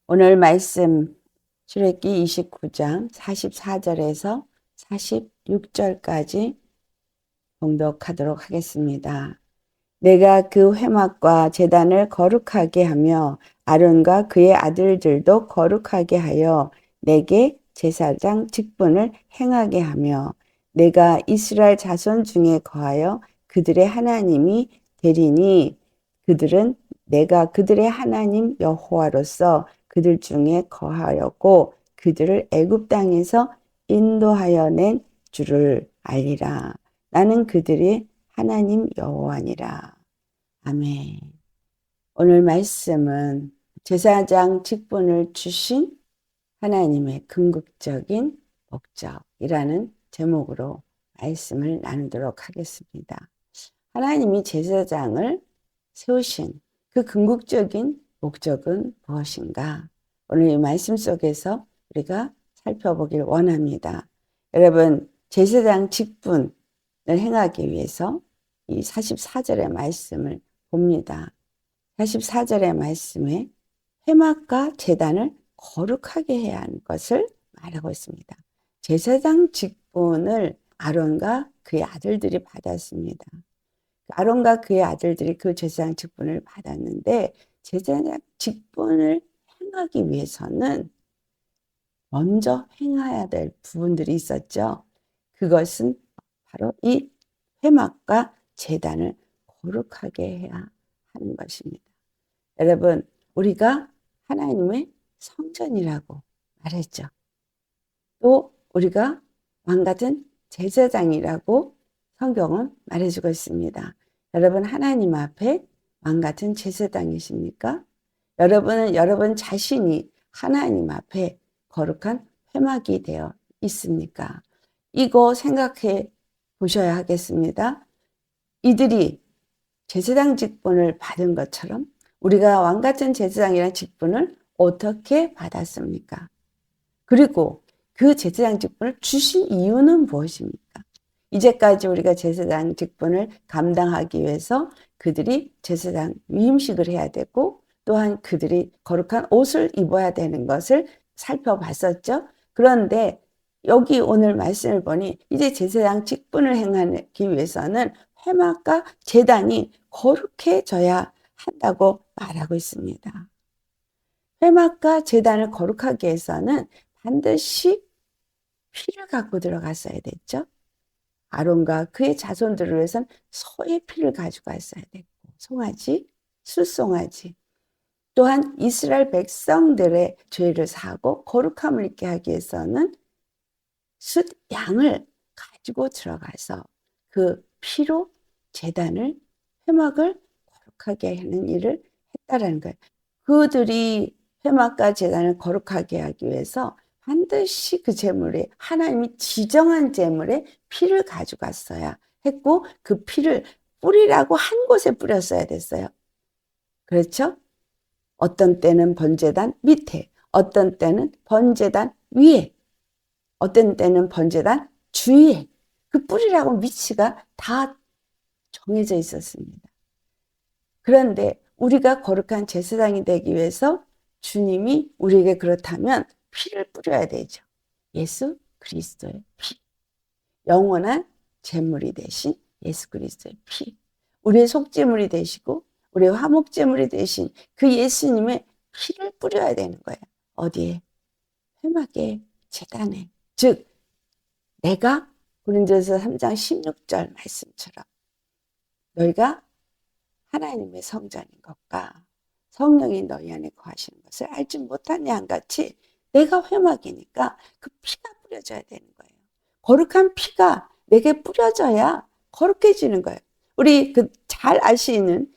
오늘 말씀 출애굽기 29장 44절에서 46절까지 봉독하도록 하겠습니다. 내가 그 회막과 제단을 거룩하게 하며 아론과 그의 아들들도 거룩하게 하여 내게 제사장 직분을 행하게 하며 내가 이스라엘 자손 중에 거하여 그들의 하나님이 되리니 그들은 내가 그들의 하나님 여호와로서 그들 중에 거하였고 그들을 애굽 땅에서 인도하여 낸 줄을 알리라. 나는 그들의 하나님 여호와니라. 아멘. 오늘 말씀은 제사장 직분을 주신 하나님의 궁극적인 목적이라는 제목으로 말씀을 나누도록 하겠습니다. 하나님이 제사장을 세우신 그 궁극적인 목적은 무엇인가? 오늘 이 말씀 속에서 우리가 살펴보길 원합니다. 여러분, 제사장 직분을 행하기 위해서 이 44절의 말씀을 봅니다. 44절의 말씀에 회막과 제단을 거룩하게 해야 하는 것을 말하고 있습니다. 제사장 직분을 아론과 그의 아들들이 받았습니다. 아론과 그의 아들들이 그 제사장 직분을 받았는데 제사장 직분을 행하기 위해서는 먼저 행해야 될 부분들이 있었죠. 그것은 바로 이 회막과 제단을 거룩하게 해야 하는 것입니다. 여러분, 우리가 하나님의 성전이라고 말했죠. 또 우리가 왕같은 제사장이라고 성경은 말해주고 있습니다. 여러분, 하나님 앞에 왕같은 제사장이십니까? 여러분은 여러분 자신이 하나님 앞에 거룩한 회막이 되어 있습니까? 이거 생각해 보셔야 하겠습니다. 이들이 제사장 직분을 받은 것처럼 우리가 왕같은 제사장이라는 직분을 어떻게 받았습니까? 그리고 그 제사장 직분을 주신 이유는 무엇입니까? 이제까지 우리가 제사장 직분을 감당하기 위해서 그들이 제사장 위임식을 해야 되고 또한 그들이 거룩한 옷을 입어야 되는 것을 살펴봤었죠. 그런데 여기 오늘 말씀을 보니 이제 제사장 직분을 행하기 위해서는 회막과 제단이 거룩해져야 한다고 말하고 있습니다. 회막과 제단을 거룩하게 해서는 반드시 피를 갖고 들어갔어야 됐죠. 아론과 그의 자손들을 위해서는 소의 피를 가져갔어야 됐고, 송아지, 숫송아지, 또한 이스라엘 백성들의 죄를 사고 거룩함을 있게 하기 위해서는 숫 양을 가지고 들어가서 그 피로 제단을 회막을 거룩하게 하는 일을 했다라는 거예요. 그들이 회막과 제단을 거룩하게 하기 위해서 반드시 그 제물에 하나님이 지정한 제물에 피를 가져갔어야 했고 그 피를 뿌리라고 한 곳에 뿌렸어야 됐어요. 그렇죠? 어떤 때는 번제단 밑에, 어떤 때는 번제단 위에, 어떤 때는 번제단 주위에 그 뿌리라고 위치가 다 정해져 있었습니다. 그런데 우리가 거룩한 제사장이 되기 위해서 주님이 우리에게 그렇다면 피를 뿌려야 되죠. 예수 그리스도의 피. 영원한 제물이 되신 예수 그리스도의 피. 우리의 속제물이 되시고 우리의 화목제물이 되신 그 예수님의 피를 뿌려야 되는 거예요. 어디에? 회막에, 제단에. 즉 내가 고린도서 3장 16절 말씀처럼 너희가 하나님의 성전인 것과 성령이 너희 안에 거하시는 것을 알지 못한 양같이 내가 회막이니까 그 피가 뿌려져야 되는 거예요. 거룩한 피가 내게 뿌려져야 거룩해지는 거예요. 우리 잘 아시는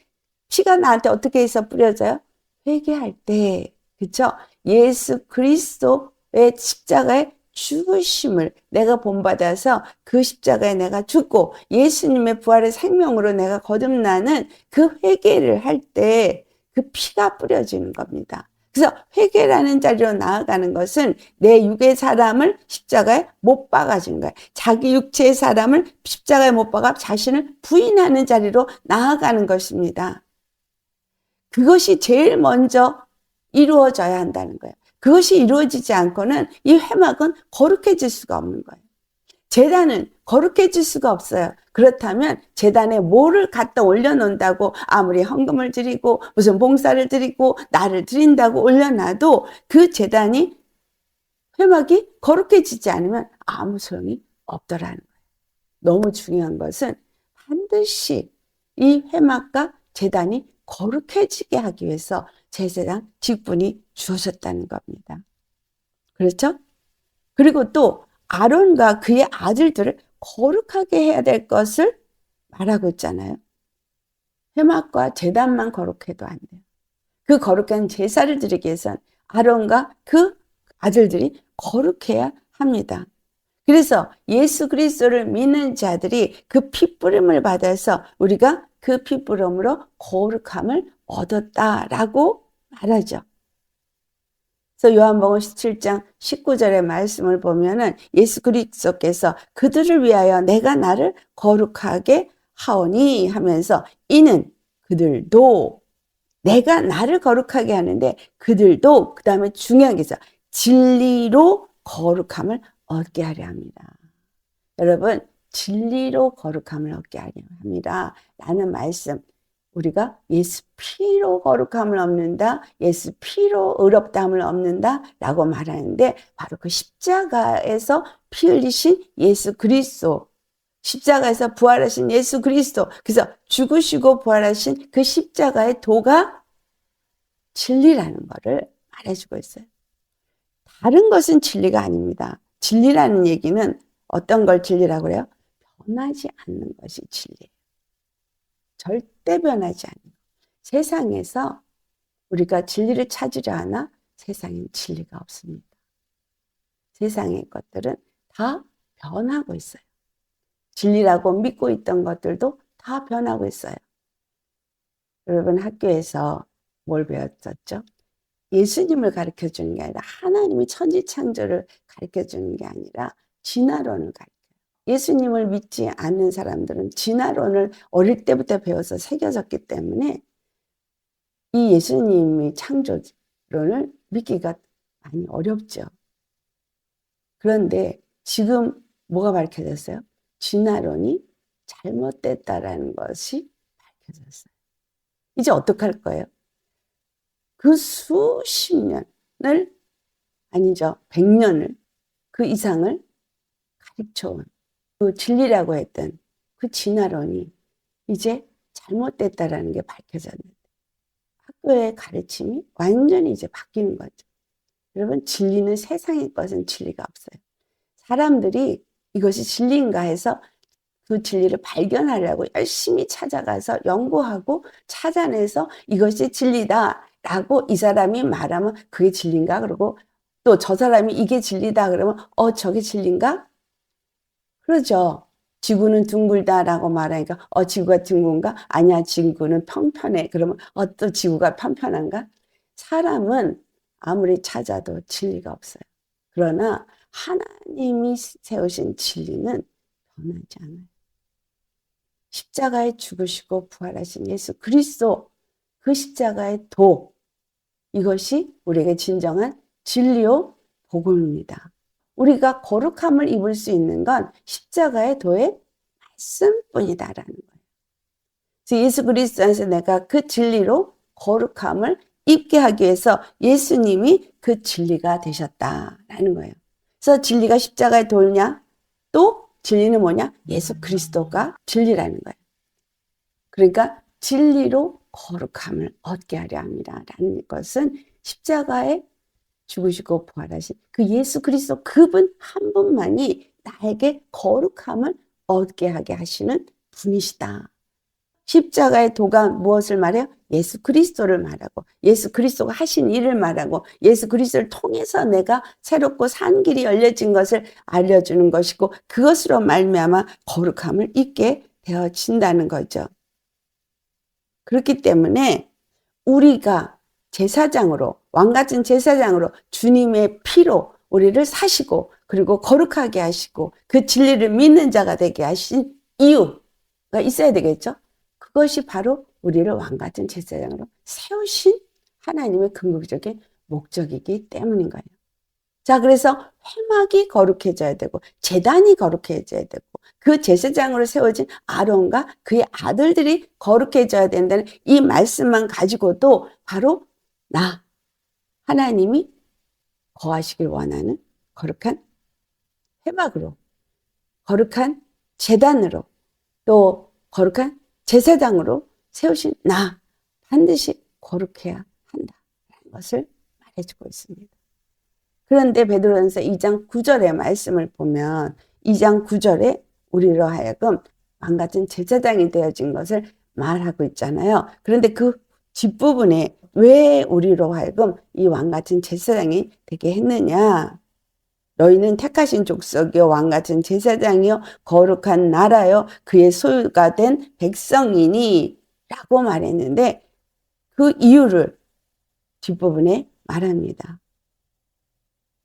피가 나한테 어떻게 해서 뿌려져요? 회개할 때, 그렇죠? 예수 그리스도의 십자가의 죽으심을 내가 본받아서 그 십자가에 내가 죽고 예수님의 부활의 생명으로 내가 거듭나는 그 회개를 할 때 그 피가 뿌려지는 겁니다. 그래서 회개라는 자리로 나아가는 것은 내 육의 사람을 십자가에 못 박아주는 거예요. 자기 육체의 사람을 십자가에 못 박아 자신을 부인하는 자리로 나아가는 것입니다. 그것이 제일 먼저 이루어져야 한다는 거예요. 그것이 이루어지지 않고는 이 회막은 거룩해질 수가 없는 거예요. 제단은 거룩해질 수가 없어요. 그렇다면 제단에 뭐를 갖다 올려놓는다고 아무리 헌금을 드리고 무슨 봉사를 드리고 나를 드린다고 올려놔도 그 제단이 회막이 거룩해지지 않으면 아무 소용이 없더라는 거예요. 너무 중요한 것은 반드시 이 회막과 제단이 거룩해지게 하기 위해서 제사장 직분이 주어졌다는 겁니다. 그렇죠? 그리고 또 아론과 그의 아들들을 거룩하게 해야 될 것을 말하고 있잖아요. 회막과 제단만 거룩해도 안 돼요. 그 거룩한 제사를 드리기 위해선 아론과 그 아들들이 거룩해야 합니다. 그래서 예수 그리스도를 믿는 자들이 그 피뿌림을 받아서 우리가 그 피뿌림으로 거룩함을 얻었다라고 말하죠. 그래서 요한복음 17장 19절의 말씀을 보면은 예수 그리스도께서 그들을 위하여 내가 나를 거룩하게 하오니 하면서 이는 그들도 내가 나를 거룩하게 하는데 그들도 그 다음에 중요한 게 있어. 진리로 거룩함을 얻게 하려 합니다. 여러분 진리로 거룩함을 얻게 하려 합니다. 라는 말씀. 우리가 예수 피로 거룩함을 얻는다. 예수 피로 의롭다함을 얻는다. 라고 말하는데 바로 그 십자가에서 피 흘리신 예수 그리스도. 십자가에서 부활하신 예수 그리스도. 그래서 죽으시고 부활하신 그 십자가의 도가 진리라는 것을 말해주고 있어요. 다른 것은 진리가 아닙니다. 진리라는 얘기는 어떤 걸 진리라고 해요? 변하지 않는 것이 진리예요. 절대 변하지 않는 것. 세상에서 우리가 진리를 찾으려 하나 세상엔 진리가 없습니다. 세상의 것들은 다 변하고 있어요. 진리라고 믿고 있던 것들도 다 변하고 있어요. 여러분 학교에서 뭘 배웠었죠? 예수님을 가르쳐 주는 게 아니라 하나님이 천지창조를 가르쳐 주는 게 아니라 진화론을 가르쳐요. 예수님을 믿지 않는 사람들은 진화론을 어릴 때부터 배워서 새겨졌기 때문에 이 예수님의 창조론을 믿기가 많이 어렵죠. 그런데 지금 뭐가 밝혀졌어요? 진화론이 잘못됐다라는 것이 밝혀졌어요. 이제 어떡할 거예요? 그 수십 년을 아니죠. 100년을 그 이상을 가르쳐온 그 진리라고 했던 그 진화론이 이제 잘못됐다라는 게 밝혀졌는데 학교의 가르침이 완전히 이제 바뀌는 거죠. 여러분 진리는 세상의 것은 진리가 없어요. 사람들이 이것이 진리인가 해서 그 진리를 발견하려고 열심히 찾아가서 연구하고 찾아내서 이것이 진리다 라고 이 사람이 말하면 그게 진리인가 그러고 또 저 사람이 이게 진리다 그러면 저게 진리인가? 그러죠. 지구는 둥글다라고 말하니까 지구가 둥근가? 아니야 지구는 평평해. 그러면 또 지구가 평평한가? 사람은 아무리 찾아도 진리가 없어요. 그러나 하나님이 세우신 진리는 변하지 않아요. 십자가에 죽으시고 부활하신 예수 그리스도 그 십자가의 도 이것이 우리에게 진정한 진리요 복음입니다. 우리가 거룩함을 입을 수 있는 건 십자가의 도의 말씀뿐이다라는 거예요. 그래서 예수 그리스도 안에서 내가 그 진리로 거룩함을 입게 하기 위해서 예수님이 그 진리가 되셨다라는 거예요. 그래서 진리가 십자가의 도냐? 또 진리는 뭐냐? 예수 그리스도가 진리라는 거예요. 그러니까 진리로 거룩함을 얻게 하려 합니다. 라는 것은 십자가에 죽으시고 부활하신 그 예수 그리스도 그분 한 분만이 나에게 거룩함을 얻게 하게 하시는 분이시다. 십자가의 도가 무엇을 말해요? 예수 그리스도를 말하고 예수 그리스도가 하신 일을 말하고 예수 그리스도를 통해서 내가 새롭고 산 길이 열려진 것을 알려주는 것이고 그것으로 말미암아 거룩함을 입게 되어진다는 거죠. 그렇기 때문에 우리가 제사장으로 왕같은 제사장으로 주님의 피로 우리를 사시고 그리고 거룩하게 하시고 그 진리를 믿는 자가 되게 하신 이유가 있어야 되겠죠. 그것이 바로 우리를 왕같은 제사장으로 세우신 하나님의 궁극적인 목적이기 때문인 거예요. 자, 그래서 회막이 거룩해져야 되고 제단이 거룩해져야 되고 그 제사장으로 세워진 아론과 그의 아들들이 거룩해져야 된다는 이 말씀만 가지고도 바로 나 하나님이 거하시길 원하는 거룩한 회막으로, 거룩한 제단으로, 또 거룩한 제사장으로 세우신 나 반드시 거룩해야 한다라는 것을 말해주고 있습니다. 그런데 베드로전서 2장 9절의 말씀을 보면 2장 9절에 우리로 하여금 왕같은 제사장이 되어진 것을 말하고 있잖아요. 그런데 그 뒷부분에 왜 우리로 하여금 이 왕같은 제사장이 되게 했느냐? 너희는 택하신 족속이요 왕같은 제사장이요 거룩한 나라요 그의 소유가 된 백성이니 라고 말했는데 그 이유를 뒷부분에 말합니다.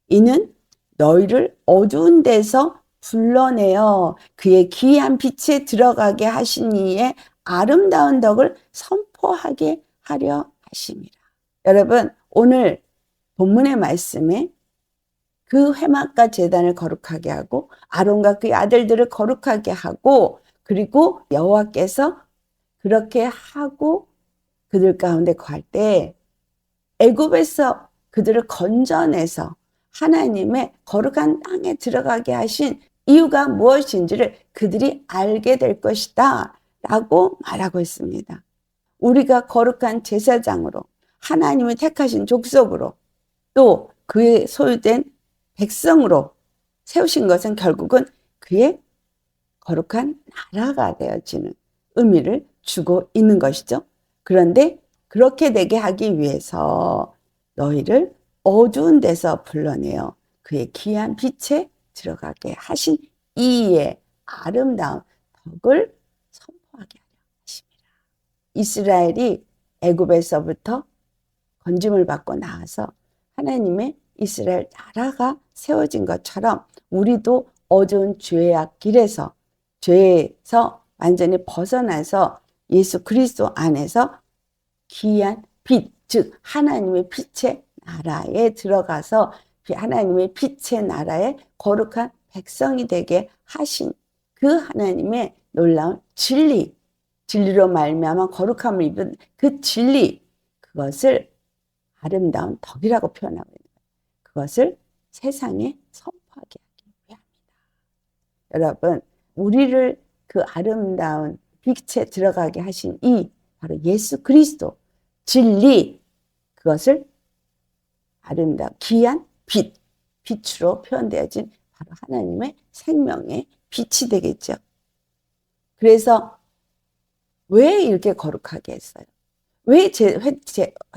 이는 너희를 어두운 데서 불러내어 그의 귀한 빛에 들어가게 하신 이의 아름다운 덕을 선포하게 하려 하심이라. 여러분, 오늘 본문의 말씀에 그 회막과 제단을 거룩하게 하고 아론과 그의 아들들을 거룩하게 하고 그리고 여호와께서 그렇게 하고 그들 가운데 거할 때 애굽에서 그들을 건져내서 하나님의 거룩한 땅에 들어가게 하신 이유가 무엇인지를 그들이 알게 될 것이다 라고 말하고 있습니다. 우리가 거룩한 제사장으로 하나님이 택하신 족속으로 또 그의 소유된 백성으로 세우신 것은 결국은 그의 거룩한 나라가 되어지는 의미를 주고 있는 것이죠. 그런데 그렇게 되게 하기 위해서 너희를 어두운 데서 불러내어 그의 귀한 빛에 들어가게 하신 이의 아름다운 덕을 선포하게 하려 하십니다. 이스라엘이 애굽에서부터 건짐을 받고 나와서 하나님의 이스라엘 나라가 세워진 것처럼 우리도 어두운 죄악 길에서 죄에서 완전히 벗어나서 예수 그리스도 안에서 귀한 빛, 즉 하나님의 빛의 나라에 들어가서 하나님의 빛의 나라의 거룩한 백성이 되게 하신 그 하나님의 놀라운 진리, 진리로 말미암아 거룩함을 입은 그 진리, 그것을 아름다운 덕이라고 표현하고 있는 거예요. 그것을 세상에 선포하게 하기 위함이다. 여러분, 우리를 그 아름다운 빛에 들어가게 하신 이 바로 예수 그리스도 진리, 그것을 아름다운 귀한 빛, 빛으로 표현되어진 바로 하나님의 생명의 빛이 되겠죠. 그래서 왜 이렇게 거룩하게 했어요? 왜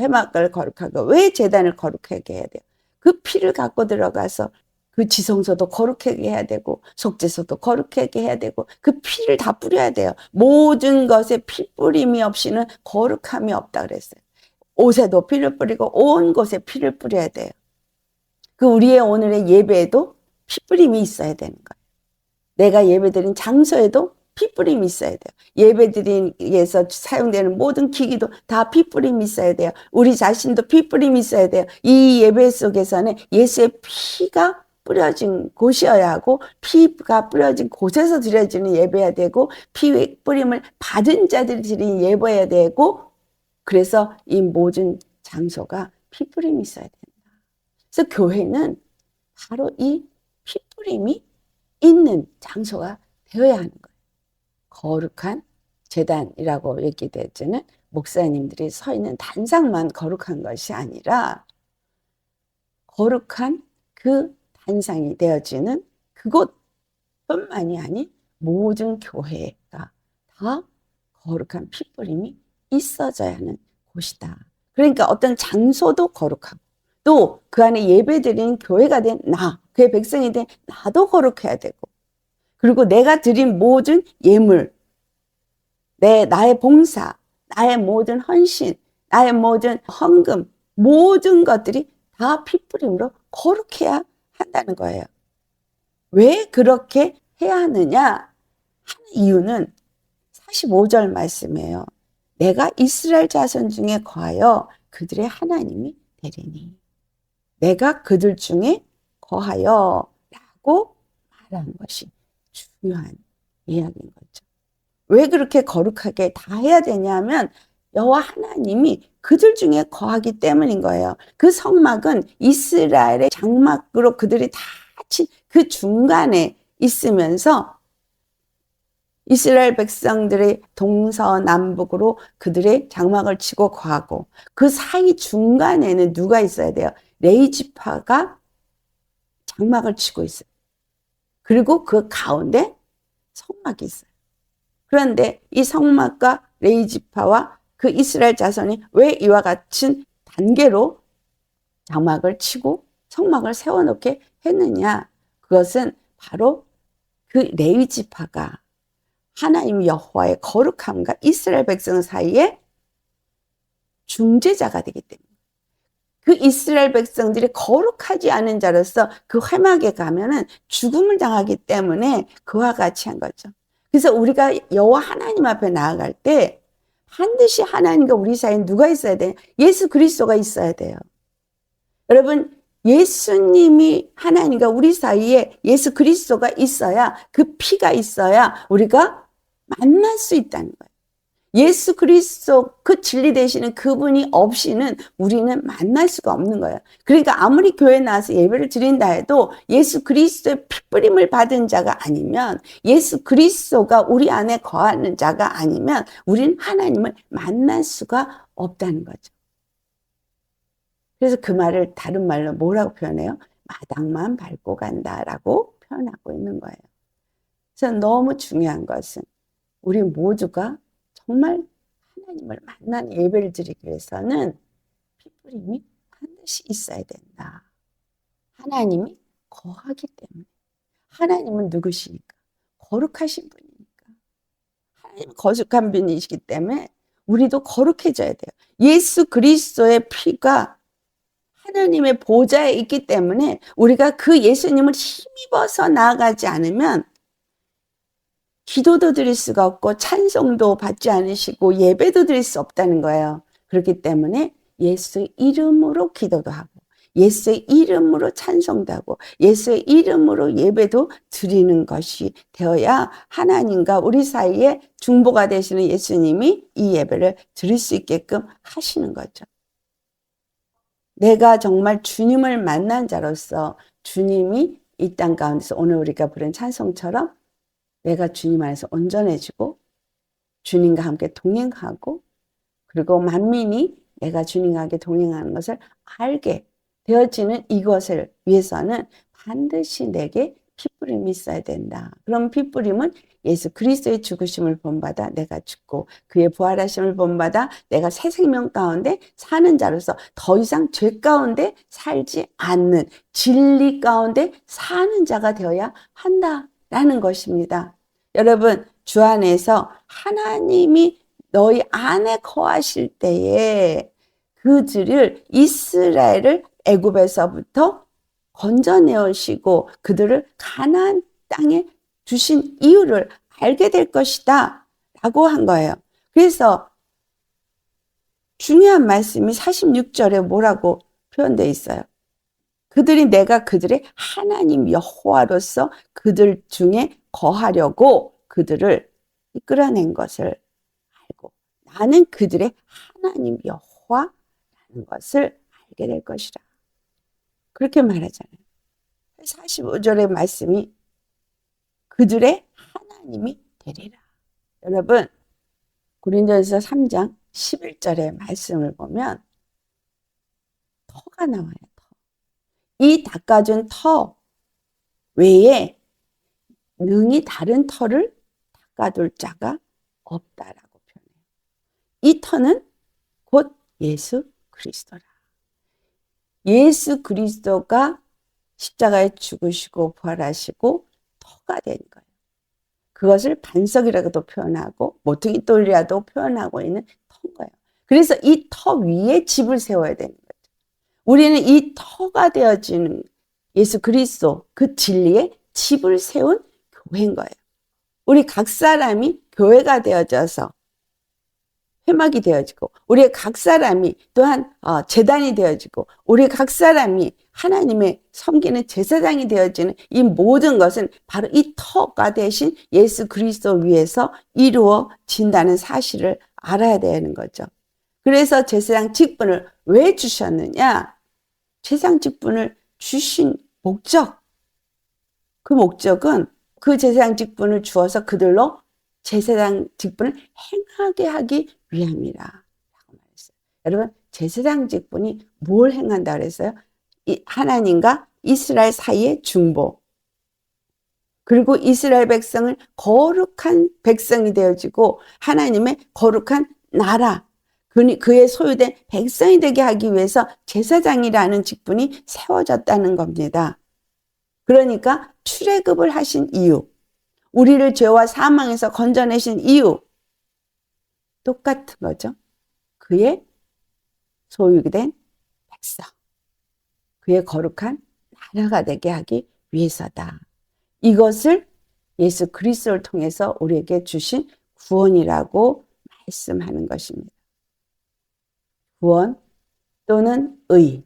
회막을 거룩하게, 왜 제단을 거룩하게 해야 돼요? 그 피를 갖고 들어가서 그 지성소도 거룩하게 해야 되고 속죄소도 거룩하게 해야 되고 그 피를 다 뿌려야 돼요. 모든 것에 피 뿌림이 없이는 거룩함이 없다 그랬어요. 옷에도 피를 뿌리고 온 곳에 피를 뿌려야 돼요. 그 우리의 오늘의 예배에도 피 뿌림이 있어야 되는 거예요. 내가 예배드린 장소에도 피 뿌림이 있어야 돼요. 예배드리기 위해서 사용되는 모든 기기도 다 피 뿌림이 있어야 돼요. 우리 자신도 피 뿌림이 있어야 돼요. 이 예배 속에서는 예수의 피가 뿌려진 곳이어야 하고 피가 뿌려진 곳에서 드려지는 예배해야 되고 피 뿌림을 받은 자들이 드리는 예배해야 되고 그래서 이 모든 장소가 피 뿌림이 있어야 된다. 그래서 교회는 바로 이 피 뿌림이 있는 장소가 되어야 하는 거예요. 거룩한 제단이라고 얘기되지는 목사님들이 서 있는 단상만 거룩한 것이 아니라 거룩한 그 단상이 되어지는 그곳뿐만이 아닌 모든 교회가 다 거룩한 핏뿌림이 있어져야 하는 곳이다. 그러니까 어떤 장소도 거룩하고 또 그 안에 예배드리는 교회가 된 나, 그의 백성이 된 나도 거룩해야 되고 그리고 내가 드린 모든 예물, 나의 봉사, 나의 모든 헌신, 나의 모든 헌금, 모든 것들이 다 핏뿌림으로 거룩해야 한다는 거예요. 왜 그렇게 해야 하느냐 하는 이유는 45절 말씀이에요. 내가 이스라엘 자손 중에 거하여 그들의 하나님이 되리니. 내가 그들 중에 거하여 라고 말한 것이 중요한 이야기인 거죠. 왜 그렇게 거룩하게 다 해야 되냐면 여호와 하나님이 그들 중에 거하기 때문인 거예요. 그 성막은 이스라엘의 장막으로 그들이 다 친 그 중간에 있으면서 이스라엘 백성들의 동서남북으로 그들의 장막을 치고 거하고 그 사이 중간에는 누가 있어야 돼요? 레위 지파가 장막을 치고 있어요. 그리고 그 가운데 성막이 있어요. 그런데 이 성막과 레위 지파와 그 이스라엘 자손이 왜 이와 같은 단계로 장막을 치고 성막을 세워놓게 했느냐? 그것은 바로 그 레위 지파가 하나님 여호와의 거룩함과 이스라엘 백성 사이에 중재자가 되기 때문에 그 이스라엘 백성들이 거룩하지 않은 자로서 그 회막에 가면은 죽음을 당하기 때문에 그와 같이 한 거죠. 그래서 우리가 여호와 하나님 앞에 나아갈 때 반드시 하나님과 우리 사이에 누가 있어야 돼요? 예수 그리스도가 있어야 돼요. 여러분, 예수님이 하나님과 우리 사이에 예수 그리스도가 있어야 그 피가 있어야 우리가 만날 수 있다는 거예요. 예수 그리스도 그 진리 되시는 그분이 없이는 우리는 만날 수가 없는 거예요. 그러니까 아무리 교회에 나와서 예배를 드린다 해도 예수 그리스도의 핏부림을 받은 자가 아니면 예수 그리스도가 우리 안에 거하는 자가 아니면 우리는 하나님을 만날 수가 없다는 거죠. 그래서 그 말을 다른 말로 뭐라고 표현해요? 마당만 밟고 간다라고 표현하고 있는 거예요. 그래서 너무 중요한 것은 우리 모두가 정말 하나님을 만나는 예배를 드리기 위해서는 핏부림이 반드시 있어야 된다. 하나님이 거하기 때문에. 하나님은 누구시니까? 거룩하신 분이니까. 하나님은 거룩한 분이시기 때문에 우리도 거룩해져야 돼요. 예수 그리스도의 피가 하나님의 보좌에 있기 때문에 우리가 그 예수님을 힘입어서 나아가지 않으면 기도도 드릴 수가 없고 찬송도 받지 않으시고 예배도 드릴 수 없다는 거예요. 그렇기 때문에 예수의 이름으로 기도도 하고 예수의 이름으로 찬송도 하고 예수의 이름으로 예배도 드리는 것이 되어야 하나님과 우리 사이에 중보가 되시는 예수님이 이 예배를 드릴 수 있게끔 하시는 거죠. 내가 정말 주님을 만난 자로서 주님이 이 땅 가운데서 오늘 우리가 부른 찬송처럼 내가 주님 안에서 온전해지고 주님과 함께 동행하고 그리고 만민이 내가 주님과 함께 동행하는 것을 알게 되어지는 이것을 위해서는 반드시 내게 핏부림이 있어야 된다. 그럼 핏부림은 예수 그리스도의 죽으심을 본받아 내가 죽고 그의 부활하심을 본받아 내가 새 생명 가운데 사는 자로서 더 이상 죄 가운데 살지 않는 진리 가운데 사는 자가 되어야 한다라는 것입니다. 여러분, 주 안에서 하나님이 너희 안에 거하실 때에 그들을 이스라엘을 애굽에서부터 건져내오시고 그들을 가나안 땅에 주신 이유를 알게 될 것이다 라고 한 거예요. 그래서 중요한 말씀이 46절에 뭐라고 표현되어 있어요? 그들이 내가 그들의 하나님 여호와로서 그들 중에 거하려고 그들을 이끌어낸 것을 알고 나는 그들의 하나님 여호와라는 것을 알게 될 것이라. 그렇게 말하잖아요. 45절의 말씀이 그들의 하나님이 되리라. 여러분, 고린도전서 3장 11절의 말씀을 보면 터가 나와요. 이 닦아준 터 외에 능히 다른 터를 닦아둘 자가 없다라고 표현해요. 이 터는 곧 예수 그리스도라. 예수 그리스도가 십자가에 죽으시고 부활하시고 터가 된 거예요. 그것을 반석이라고도 표현하고 모퉁이 돌이라도 표현하고 있는 터인 거예요. 그래서 이 터 위에 집을 세워야 되는 거예요. 우리는 이 터가 되어지는 예수 그리스도 그 진리에 집을 세운 교회인 거예요. 우리 각 사람이 교회가 되어져서 회막이 되어지고 우리 각 사람이 또한 제단이 되어지고 우리 각 사람이 하나님의 섬기는 제사장이 되어지는 이 모든 것은 바로 이 터가 되신 예수 그리스도 위에서 이루어진다는 사실을 알아야 되는 거죠. 그래서 제사장 직분을 왜 주셨느냐? 제사장 직분을 주신 목적, 그 목적은 그 제사장 직분을 주어서 그들로 제사장 직분을 행하게 하기 위함이라 라고 말했어요. 여러분, 제사장 직분이 뭘 행한다 그랬어요? 하나님과 이스라엘 사이의 중보, 그리고 이스라엘 백성을 거룩한 백성이 되어지고 하나님의 거룩한 나라, 그의 소유된 백성이 되게 하기 위해서 제사장이라는 직분이 세워졌다는 겁니다. 그러니까 출애굽을 하신 이유, 우리를 죄와 사망에서 건져내신 이유 똑같은 거죠. 그의 소유된 백성, 그의 거룩한 나라가 되게 하기 위해서다. 이것을 예수 그리스도를 통해서 우리에게 주신 구원이라고 말씀하는 것입니다. 구원 또는 의.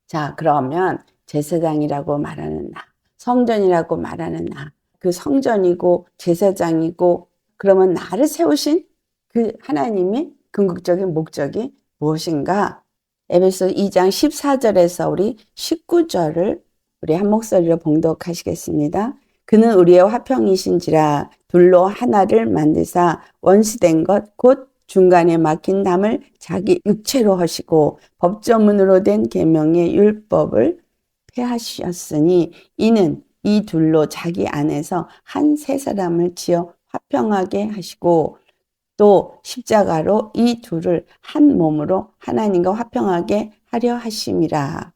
자, 그러면 제사장이라고 말하는 나, 성전이라고 말하는 나, 그 성전이고 제사장이고 그러면 나를 세우신 그 하나님의 궁극적인 목적이 무엇인가? 에베소 2장 14절에서 우리 19절을 우리 한 목소리로 봉독하시겠습니다. 그는 우리의 화평이신지라 둘로 하나를 만드사 원수된 것 곧 중간에 막힌 담을 자기 육체로 하시고 법조문으로 된 계명의 율법을 폐하셨으니 이는 이 둘로 자기 안에서 한 세 사람을 지어 화평하게 하시고 또 십자가로 이 둘을 한 몸으로 하나님과 화평하게 하려 하심이라.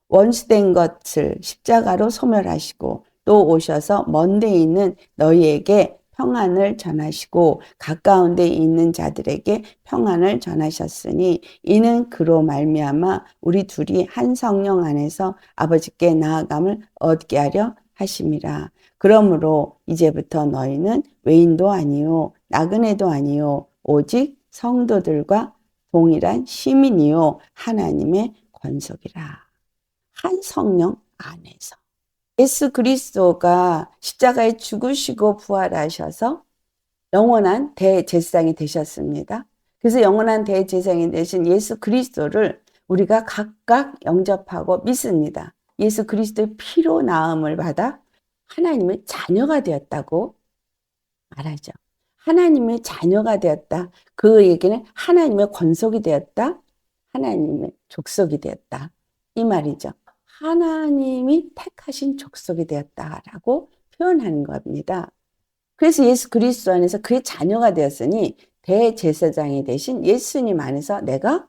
원수된 것을 십자가로 소멸하시고 또 오셔서 먼 데 있는 너희에게 평안을 전하시고 가까운 데 있는 자들에게 평안을 전하셨으니 이는 그로 말미암아 우리 둘이 한 성령 안에서 아버지께 나아감을 얻게 하려 하심이라. 그러므로 이제부터 너희는 외인도 아니요 나그네도 아니요 오직 성도들과 동일한 시민이요 하나님의 권속이라. 한 성령 안에서 예수 그리스도가 십자가에 죽으시고 부활하셔서 영원한 대제사장이 되셨습니다. 그래서 영원한 대제사장이 되신 예수 그리스도를 우리가 각각 영접하고 믿습니다. 예수 그리스도의 피로 나음을 받아 하나님의 자녀가 되었다고 말하죠. 하나님의 자녀가 되었다. 그 얘기는 하나님의 권속이 되었다. 하나님의 족속이 되었다. 이 말이죠. 하나님이 택하신 족속이 되었다라고 표현하는 겁니다. 그래서 예수 그리스도 안에서 그의 자녀가 되었으니 대제사장이 되신 예수님 안에서 내가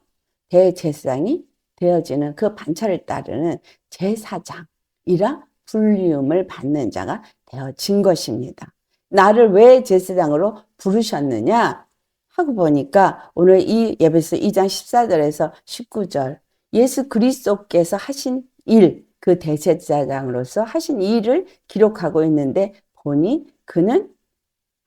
대제사장이 되어지는 그 반차를 따르는 제사장이라 불리움을 받는 자가 되어진 것입니다. 나를 왜 제사장으로 부르셨느냐 하고 보니까 오늘 이 에베소 2장 14절에서 19절 예수 그리스도께서 하신 일, 그 대제사장으로서 하신 일을 기록하고 있는데 보니 그는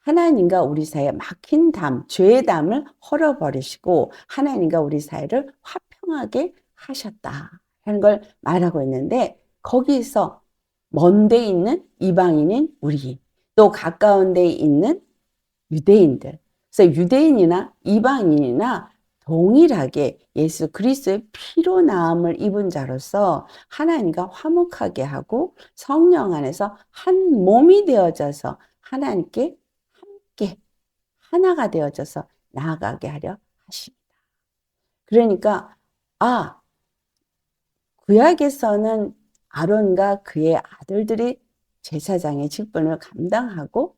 하나님과 우리 사이에 막힌 담, 죄의 담을 헐어버리시고 하나님과 우리 사이를 화평하게 하셨다라는 걸 말하고 있는데 거기서 먼 데 있는 이방인인 우리, 또 가까운 데 있는 유대인들, 그래서 유대인이나 이방인이나 동일하게 예수 그리스도의 피로 나음을 입은 자로서 하나님과 화목하게 하고 성령 안에서 한 몸이 되어져서 하나님께 함께 하나가 되어져서 나아가게 하려 하십니다. 그러니까 구약에서는 아론과 그의 아들들이 제사장의 직분을 감당하고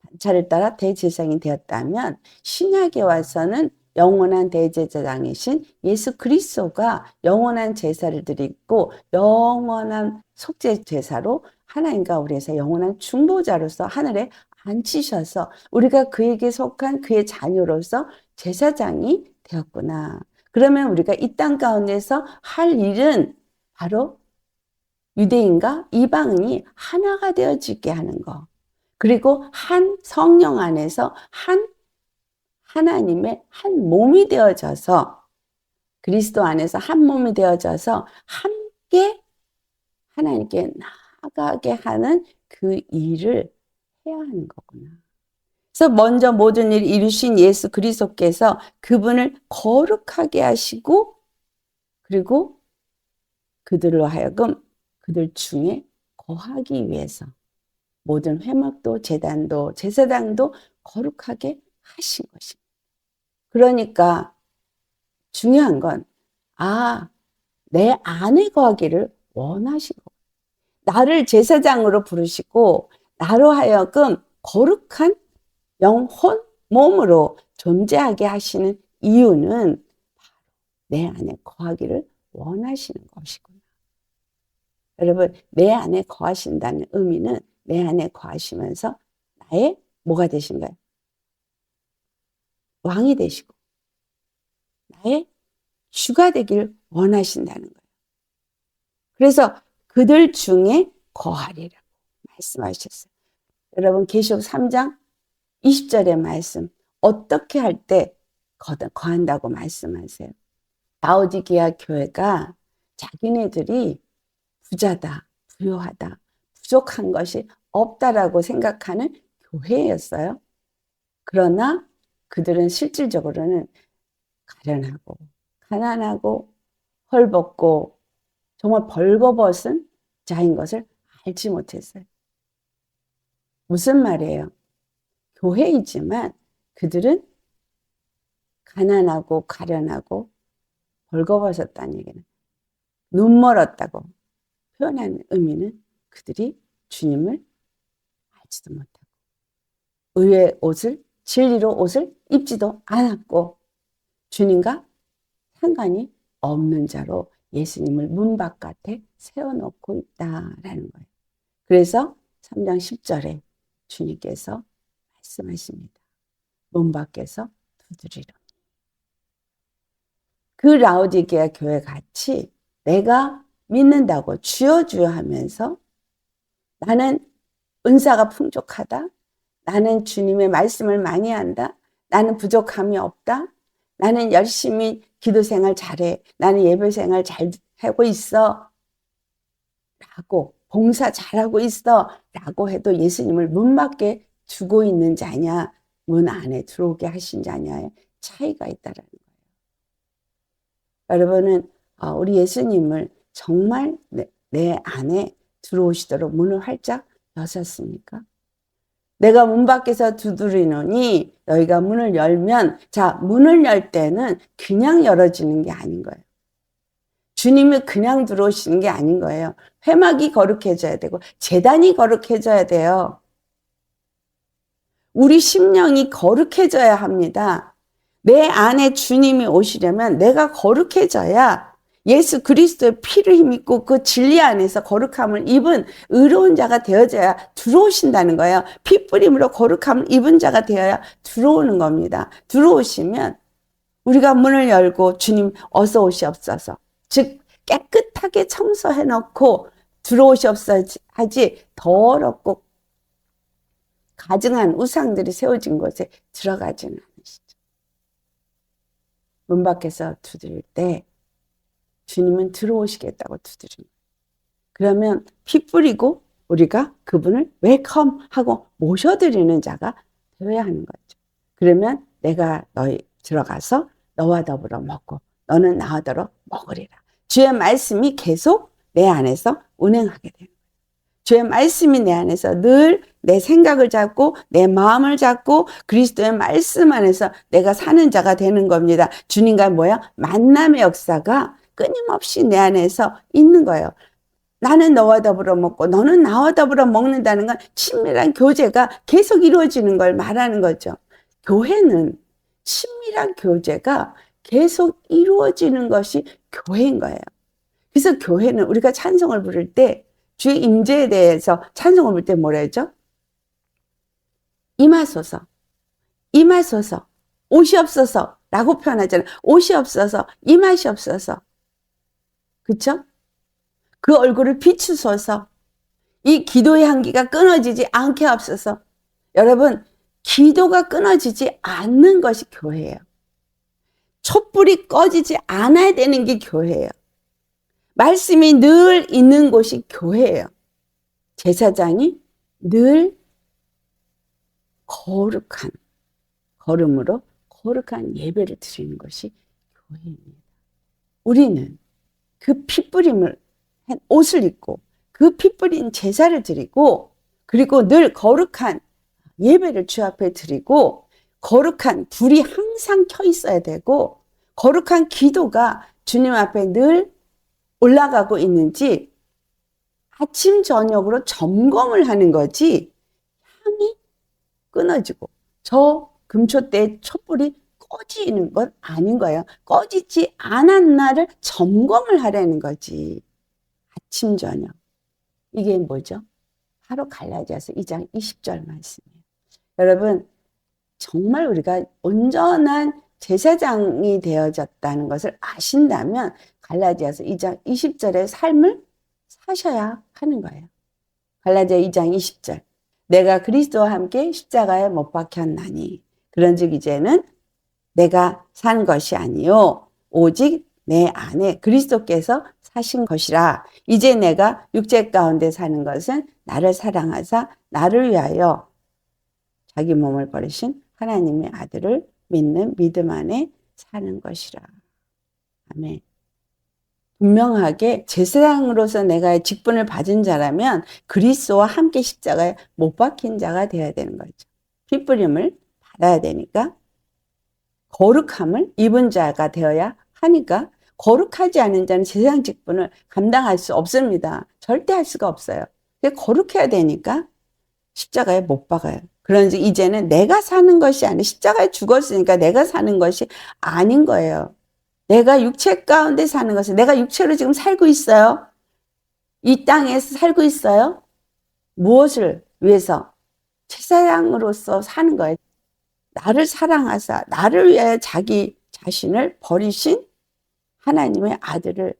반차를 따라 대제사장이 되었다면 신약에 와서는 영원한 대제사장이신 예수 그리스도가 영원한 제사를 드리고 영원한 속죄 제사로 하나님과 우리에서 영원한 중보자로서 하늘에 앉히셔서 우리가 그에게 속한 그의 자녀로서 제사장이 되었구나. 그러면 우리가 이 땅 가운데서 할 일은 바로 유대인과 이방인이 하나가 되어지게 하는 거. 그리고 한 성령 안에서 한 하나님의 한 몸이 되어져서 그리스도 안에서 한 몸이 되어져서 함께 하나님께 나아가게 하는 그 일을 해야 하는 거구나. 그래서 먼저 모든 일을 이루신 예수 그리스도께서 그분을 거룩하게 하시고 그리고 그들로 하여금 그들 중에 거하기 위해서 모든 회막도 제단도 제사장도 거룩하게 하신 것입니다. 그러니까 중요한 건 내 안에 거하기를 원하신 거. 나를 제사장으로 부르시고 나로 하여금 거룩한 영혼, 몸으로 존재하게 하시는 이유는 바로 내 안에 거하기를 원하시는 것이구나. 여러분, 내 안에 거하신다는 의미는 내 안에 거하시면서 나의 뭐가 되신가요? 왕이 되시고 나의 주가 되기를 원하신다는 거예요. 그래서 그들 중에 거하리라고 말씀하셨어요. 여러분 계시록 3장 20절의 말씀 어떻게 할 때 거한다고 말씀하세요. 라오디게아 교회가 자기네들이 부자다, 부유하다, 부족한 것이 없다라고 생각하는 교회였어요. 그러나 그들은 실질적으로는 가련하고 가난하고 헐벗고 정말 벌거벗은 자인 것을 알지 못했어요. 무슨 말이에요? 교회이지만 그들은 가난하고 가련하고 벌거벗었다는 얘기는 눈 멀었다고 표현하는 의미는 그들이 주님을 알지도 못하고 의의 옷을 진리로 옷을 입지도 않았고 주님과 상관이 없는 자로 예수님을 문 바깥에 세워놓고 있다라는 거예요. 그래서 3장 10절에 주님께서 말씀하십니다. 문 밖에서 두드리라. 그 라오디게아 교회 같이 내가 믿는다고 주여 주여 하면서 나는 은사가 풍족하다. 나는 주님의 말씀을 많이 한다. 나는 부족함이 없다. 나는 열심히 기도 생활 잘해. 나는 예배 생활 잘 하고 있어. 라고 봉사 잘하고 있어. 라고 해도 예수님을 문 밖에 두고 있는 자냐, 문 안에 들어오게 하신 자냐의 차이가 있다라는 거예요. 여러분은 우리 예수님을 정말 내 안에 들어오시도록 문을 활짝 여셨습니까? 내가 문 밖에서 두드리노니 너희가 문을 열면, 자, 문을 열 때는 그냥 열어지는 게 아닌 거예요. 주님이 그냥 들어오시는 게 아닌 거예요. 회막이 거룩해져야 되고 제단이 거룩해져야 돼요. 우리 심령이 거룩해져야 합니다. 내 안에 주님이 오시려면 내가 거룩해져야 예수 그리스도의 피를 힘입고 그 진리 안에서 거룩함을 입은 의로운 자가 되어져야 들어오신다는 거예요. 피 뿌림으로 거룩함을 입은 자가 되어야 들어오는 겁니다. 들어오시면 우리가 문을 열고 주님 어서 오시옵소서, 즉 깨끗하게 청소해 놓고 들어오시옵소서 하지 더럽고 가증한 우상들이 세워진 곳에 들어가지는 않으시죠. 문 밖에서 두드릴 때 주님은 들어오시겠다고 두드립니다. 그러면 피 뿌리고 우리가 그분을 웰컴하고 모셔드리는 자가 되어야 하는 거죠. 그러면 내가 너희 들어가서 너와 더불어 먹고 너는 나와 더불어 먹으리라. 주의 말씀이 계속 내 안에서 운행하게 돼요. 주의 말씀이 내 안에서 늘 내 생각을 잡고 내 마음을 잡고 그리스도의 말씀 안에서 내가 사는 자가 되는 겁니다. 주님과 만남의 역사가 끊임없이 내 안에서 있는 거예요. 나는 너와 더불어 먹고 너는 나와 더불어 먹는다는 건 친밀한 교제가 계속 이루어지는 걸 말하는 거죠. 교회는 친밀한 교제가 계속 이루어지는 것이 교회인 거예요. 그래서 교회는 우리가 찬송을 부를 때 주의 임재에 대해서 찬송을 부를 때 뭐라 했죠? 임하소서, 임하소서, 오시옵소서 라고 표현하잖아요. 오시옵소서, 임하시옵소서. 그쵸? 그 얼굴을 비추소서. 이 기도의 향기가 끊어지지 않게 하옵소서. 여러분, 기도가 끊어지지 않는 것이 교회예요. 촛불이 꺼지지 않아야 되는 게 교회예요. 말씀이 늘 있는 곳이 교회예요. 제사장이 늘 거룩한 걸음으로 거룩한 예배를 드리는 것이 교회입니다. 우리는 그 피 뿌림을 한 옷을 입고 그 피 뿌린 제사를 드리고 그리고 늘 거룩한 예배를 주 앞에 드리고 거룩한 불이 항상 켜 있어야 되고 거룩한 기도가 주님 앞에 늘 올라가고 있는지 아침 저녁으로 점검을 하는 거지 향이 끊어지고 저 금초대의 촛불이 꺼지는 건 아닌 거예요. 꺼지지 않았나를 점검을 하라는 거지. 아침 저녁. 이게 뭐죠? 바로 갈라디아서 2장 20절 말씀이에요. 여러분 정말 우리가 온전한 제사장이 되어졌다는 것을 아신다면 갈라디아서 2장 20절의 삶을 사셔야 하는 거예요. 갈라디아 2장 20절. 내가 그리스도와 함께 십자가에 못 박혔나니 그런즉 이제는 내가 산 것이 아니요 오직 내 안에 그리스도께서 사신 것이라. 이제 내가 육체 가운데 사는 것은 나를 사랑하사 나를 위하여 자기 몸을 버리신 하나님의 아들을 믿는 믿음 안에 사는 것이라. 아멘. 분명하게 제사장으로서 내가 직분을 받은 자라면 그리스도와 함께 십자가에 못 박힌 자가 되어야 되는 거죠. 핏부림을 받아야 되니까 거룩함을 입은 자가 되어야 하니까 거룩하지 않은 자는 제사장 직분을 감당할 수 없습니다. 절대 할 수가 없어요. 거룩해야 되니까 십자가에 못 박아요. 그런지 이제는 내가 사는 것이 아니라 십자가에 죽었으니까 내가 사는 것이 아닌 거예요. 내가 육체 가운데 사는 것은 내가 육체로 지금 살고 있어요. 이 땅에서 살고 있어요. 무엇을 위해서? 제사장으로서 사는 거예요. 나를 사랑하사 나를 위하여 자기 자신을 버리신 하나님의 아들을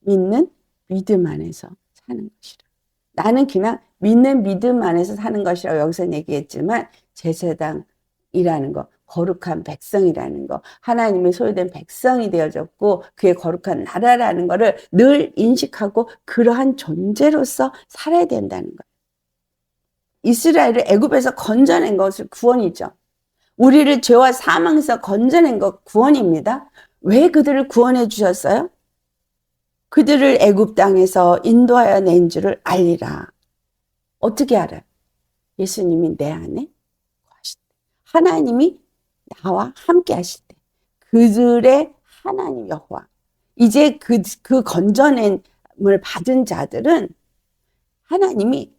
믿는 믿음 안에서 사는 것이라. 나는 그냥 믿는 믿음 안에서 사는 것이라고 여기서 얘기했지만 제사장이라는 거, 거룩한 백성이라는 거, 하나님의 소유된 백성이 되어졌고 그의 거룩한 나라라는 거를 늘 인식하고 그러한 존재로서 살아야 된다는 거예요. 이스라엘을 애굽에서 건져낸 것을 구원이죠. 우리를 죄와 사망에서 건져낸 것 구원입니다. 왜 그들을 구원해 주셨어요? 그들을 애굽 땅에서 인도하여 낸 줄을 알리라. 어떻게 알아요? 예수님이 내 안에 거하실 때, 하나님이 나와 함께 하실 때, 그들의 하나님 여호와. 이제 그 건져냄을 받은 자들은 하나님이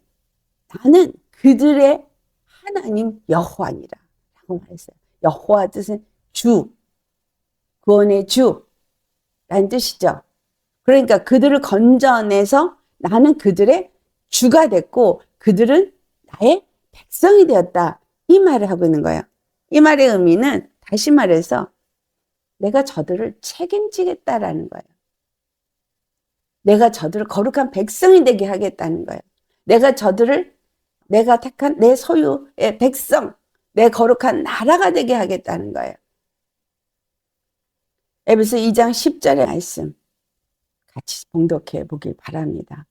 나는 그들의 하나님 여호와니라 라고 말했어요. 여호와 뜻은 주, 구원의 주라는 뜻이죠. 그러니까 그들을 건져내서 나는 그들의 주가 됐고 그들은 나의 백성이 되었다. 이 말을 하고 있는 거예요. 이 말의 의미는 다시 말해서 내가 저들을 책임지겠다라는 거예요. 내가 저들을 거룩한 백성이 되게 하겠다는 거예요. 내가 저들을 내가 택한 내 소유의 백성, 내 거룩한 나라가 되게 하겠다는 거예요. 에베소 2장 10절의 말씀 같이 봉독해 보길 바랍니다.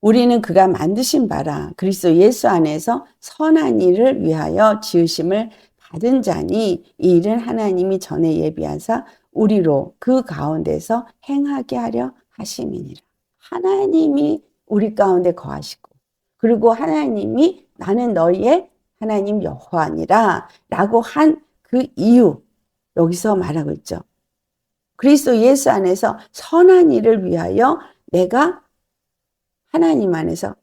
우리는 그가 만드신 바라 그리스도 예수 안에서 선한 일을 위하여 지으심을 받은 자니 이 일은 하나님이 전에 예비하사 우리로 그 가운데서 행하게 하려 하심이니라. 하나님이 우리 가운데 거하시고 그리고 하나님이 나는 너희의 하나님 여호와니라 라고 한 그 이유 여기서 말하고 있죠. 그리스도 예수 안에서 선한 일을 위하여 내가 하나님 안에서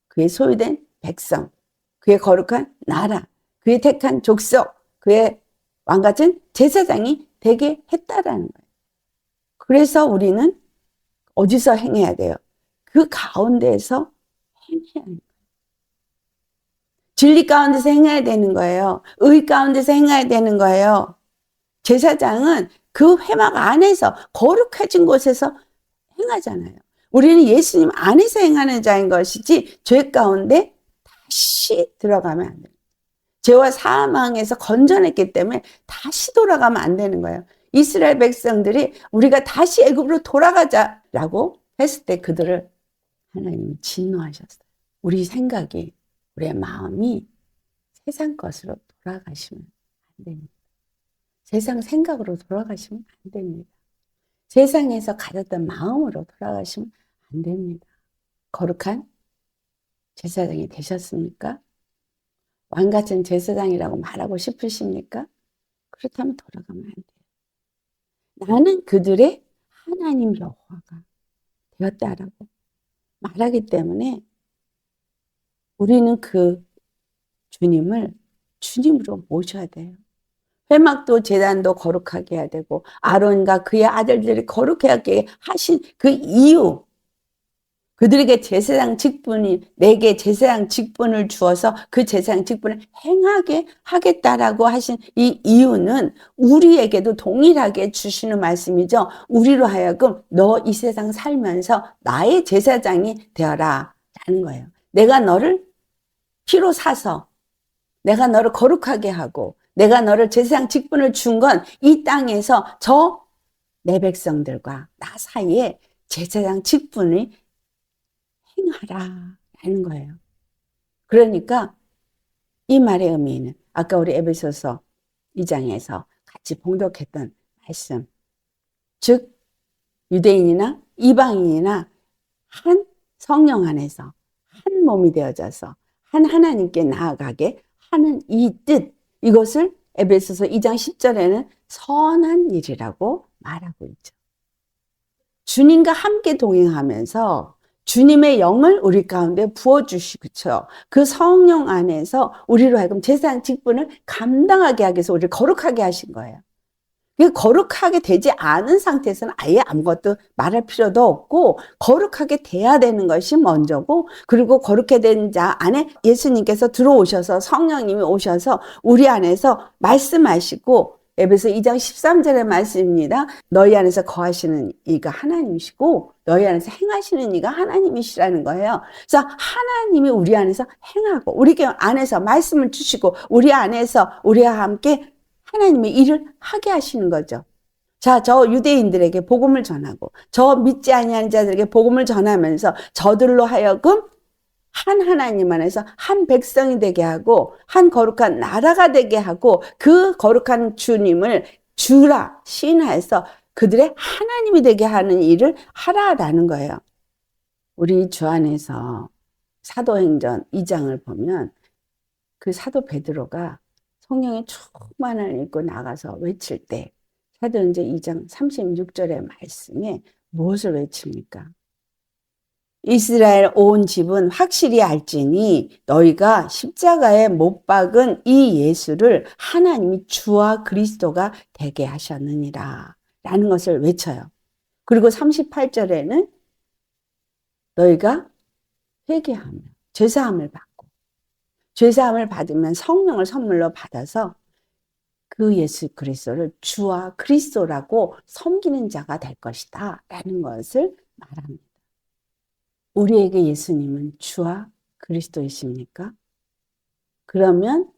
그의 소유된 백성, 그의 거룩한 나라, 그의 택한 족속, 그의 왕같은 제사장이 되게 했다라는 거예요. 그래서 우리는 어디서 행해야 돼요? 그 가운데에서 행해야 하는 거예요. 진리 가운데서 행해야 되는 거예요. 의 가운데서 행해야 되는 거예요. 제사장은 그 회막 안에서 거룩해진 곳에서 행하잖아요. 우리는 예수님 안에서 행하는 자인 것이지 죄 가운데 다시 들어가면 안 돼요. 죄와 사망에서 건져냈기 때문에 다시 돌아가면 안 되는 거예요. 이스라엘 백성들이 우리가 다시 애굽으로 돌아가자라고 했을 때 그들을 하나님이 진노하셨어요. 우리 생각이, 우리의 마음이 세상 것으로 돌아가시면 안 됩니다. 세상 생각으로 돌아가시면 안 됩니다. 세상에서 가졌던 마음으로 돌아가시면 안 됩니다. 거룩한 제사장이 되셨습니까? 왕같은 제사장이라고 말하고 싶으십니까? 그렇다면 돌아가면 안 돼요. 나는 그들의 하나님 여호와가 되었다라고 말하기 때문에 우리는 그 주님을 주님으로 모셔야 돼요. 회막도 제단도 거룩하게 해야 되고 아론과 그의 아들들이 거룩하게 하신 그 이유, 그들에게 제사장 직분이, 내게 제사장 직분을 주어서 그 제사장 직분을 행하게 하겠다라고 하신 이 이유는 우리에게도 동일하게 주시는 말씀이죠. 우리로 하여금 너 이 세상 살면서 나의 제사장이 되어라 라는 거예요. 내가 너를 피로 사서 내가 너를 거룩하게 하고 내가 너를 제사장 직분을 준 건 이 땅에서 저 내 백성들과 나 사이에 제사장 직분을 행하라 라는 거예요. 그러니까 이 말의 의미는 아까 우리 에베소서 2장에서 같이 봉독했던 말씀, 즉 유대인이나 이방인이나 한 성령 안에서 한 몸이 되어져서 한 하나님께 나아가게 하는 이 뜻, 이것을 에베소서 2장 10절에는 선한 일이라고 말하고 있죠. 주님과 함께 동행하면서 주님의 영을 우리 가운데 부어주시고 그 성령 안에서 우리로 하여금 제사장 직분을 감당하게 하기 위해서 우리를 거룩하게 하신 거예요. 거룩하게 되지 않은 상태에서는 아예 아무것도 말할 필요도 없고 거룩하게 돼야 되는 것이 먼저고, 그리고 거룩해 된 자 안에 예수님께서 들어오셔서 성령님이 오셔서 우리 안에서 말씀하시고, 에베소 2장 13절의 말씀입니다. 너희 안에서 거하시는 이가 하나님이시고 너희 안에서 행하시는 이가 하나님이시라는 거예요. 그래서 하나님이 우리 안에서 행하고 우리 안에서 말씀을 주시고 우리 안에서 우리와 함께 하나님의 일을 하게 하시는 거죠. 자, 저 유대인들에게 복음을 전하고 저 믿지 아니하는 자들에게 복음을 전하면서 저들로 하여금 한 하나님 안에서 한 백성이 되게 하고 한 거룩한 나라가 되게 하고 그 거룩한 주님을 주라 신하해서 그들의 하나님이 되게 하는 일을 하라라는 거예요. 우리 주 안에서 사도행전 2장을 보면 그 사도 베드로가 성령의 충만을 입고 나가서 외칠 때 사도행전 2장 36절의 말씀에 무엇을 외칩니까? 이스라엘 온 집은 확실히 알지니 너희가 십자가에 못 박은 이 예수를 하나님이 주와 그리스도가 되게 하셨느니라 라는 것을 외쳐요. 그리고 38절에는 너희가 회개하며 죄사함을 받고 죄사함을 받으면 성령을 선물로 받아서 그 예수 그리스도를 주와 그리스도라고 섬기는 자가 될 것이다 라는 것을 말합니다. 우리에게 예수님은 주와 그리스도이십니까? 그러면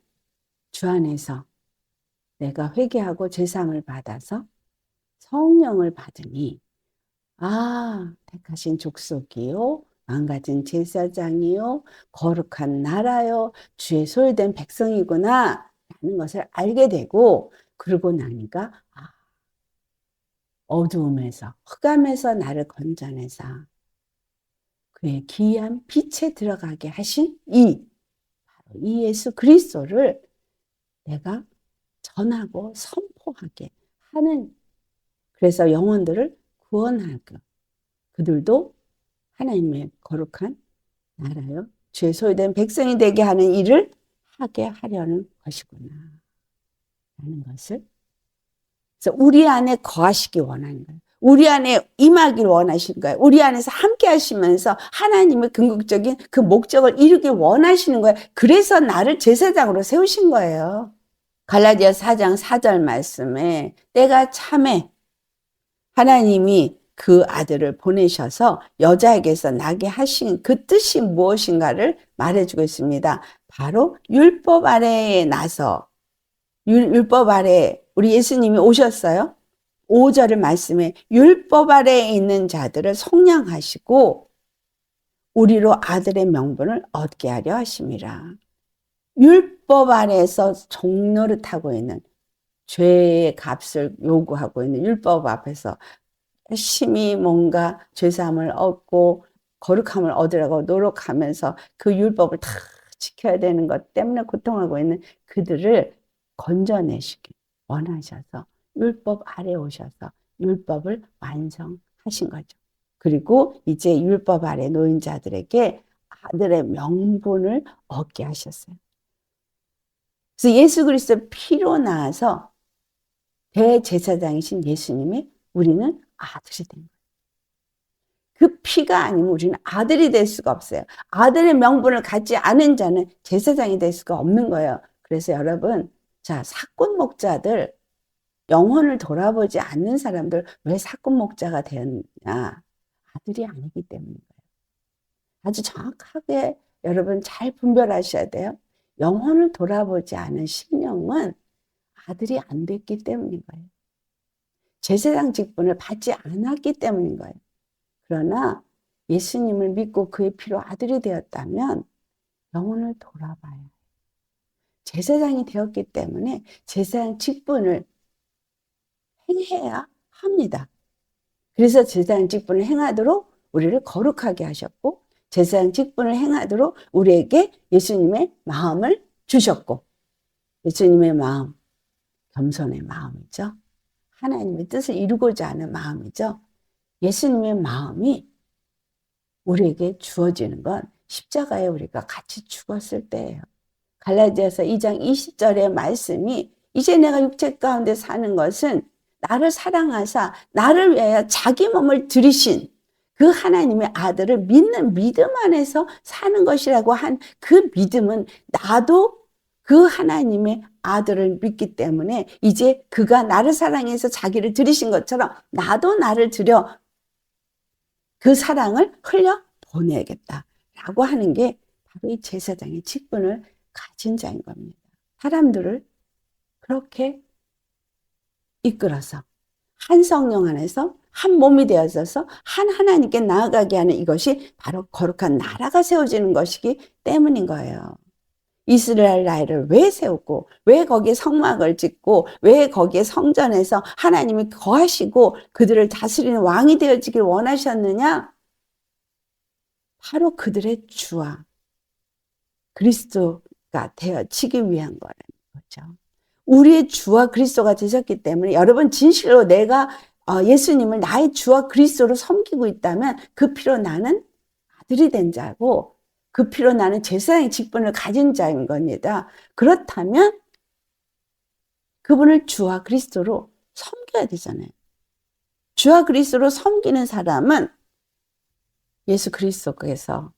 주 안에서 내가 회개하고 죄사함을 받아서 성령을 받으니 택하신 족속이요 망가진 제사장이요 거룩한 나라요 주의 소유된 백성이구나 라는 것을 알게 되고, 그러고 나니까 어두움에서 흑암에서 나를 건져내서 그의 기이한 빛에 들어가게 하신 바로 이 예수 그리스도를 내가 전하고 선포하게 하는, 그래서 영혼들을 구원하고 그들도 하나님의 거룩한 나라요 주의 소유된 백성이 되게 하는 일을 하게 하려는 것이구나 라는 것을, 그래서 우리 안에 거하시기 원하는 거예요. 우리 안에 임하길 원하시는 거예요. 우리 안에서 함께 하시면서 하나님의 궁극적인 그 목적을 이루길 원하시는 거예요. 그래서 나를 제사장으로 세우신 거예요. 갈라디아 4장 4절 말씀에 때가 참에 하나님이 그 아들을 보내셔서 여자에게서 나게 하신 그 뜻이 무엇인가를 말해주고 있습니다. 바로 율법 아래에 나서 율법 아래 우리 예수님이 오셨어요. 5절의 말씀에 율법 아래에 있는 자들을 속량하시고 우리로 아들의 명분을 얻게 하려 하심이라. 율법 아래에서 종노릇하고 있는, 죄의 값을 요구하고 있는 율법 앞에서 열심히 뭔가 죄사함을 얻고 거룩함을 얻으라고 노력하면서 그 율법을 다 지켜야 되는 것 때문에 고통하고 있는 그들을 건져내시기 원하셔서 율법 아래 오셔서 율법을 완성하신 거죠. 그리고 이제 율법 아래 놓인 자들에게 아들의 명분을 얻게 하셨어요. 그래서 예수 그리스도 피로 나와서 대제사장이신 예수님이 우리는 아들이 된 거예요. 그 피가 아니면 우리는 아들이 될 수가 없어요. 아들의 명분을 갖지 않은 자는 제사장이 될 수가 없는 거예요. 그래서 여러분, 자, 사꾼 목자들, 영혼을 돌아보지 않는 사람들 왜 사꾼 목자가 되었냐? 아들이 아니기 때문인 거예요. 아주 정확하게 여러분 잘 분별하셔야 돼요. 영혼을 돌아보지 않은 심령은 아들이 안 됐기 때문인 거예요. 제사장 직분을 받지 않았기 때문인 거예요. 그러나 예수님을 믿고 그의 피로 아들이 되었다면 영혼을 돌아봐야 해요. 제사장이 되었기 때문에 제사장 직분을 행해야 합니다. 그래서 제사장 직분을 행하도록 우리를 거룩하게 하셨고 제사장 직분을 행하도록 우리에게 예수님의 마음을 주셨고 예수님의 마음, 겸손의 마음이죠. 하나님의 뜻을 이루고자 하는 마음이죠. 예수님의 마음이 우리에게 주어지는 건 십자가에 우리가 같이 죽었을 때예요. 갈라디아서 2장 20절의 말씀이 이제 내가 육체 가운데 사는 것은 나를 사랑하사 나를 위하여 자기 몸을 들이신 그 하나님의 아들을 믿는 믿음 안에서 사는 것이라고 한 그 믿음은 나도 그 하나님의 아들을 믿기 때문에 이제 그가 나를 사랑해서 자기를 들이신 것처럼 나도 나를 들여 그 사랑을 흘려 보내야겠다라고 하는 게 바로 이 제사장의 직분을 가진 자인 겁니다. 사람들을 그렇게 이끌어서 한 성령 안에서 한 몸이 되어져서 한 하나님께 나아가게 하는 이것이 바로 거룩한 나라가 세워지는 것이기 때문인 거예요. 이스라엘 나라를 왜 세웠고 왜 거기에 성막을 짓고 왜 거기에 성전에서 하나님이 거하시고 그들을 다스리는 왕이 되어지길 원하셨느냐? 바로 그들의 주와 그리스도가 되어지기 위한 거라는 거죠. 우리의 주와 그리스도가 되셨기 때문에 여러분 진실로 내가 예수님을 나의 주와 그리스도로 섬기고 있다면 그 피로 나는 아들이 된 자고 그 피로 나는 제사장의 직분을 가진 자인 겁니다. 그렇다면 그분을 주와 그리스도로 섬겨야 되잖아요. 주와 그리스도로 섬기는 사람은 예수 그리스도께서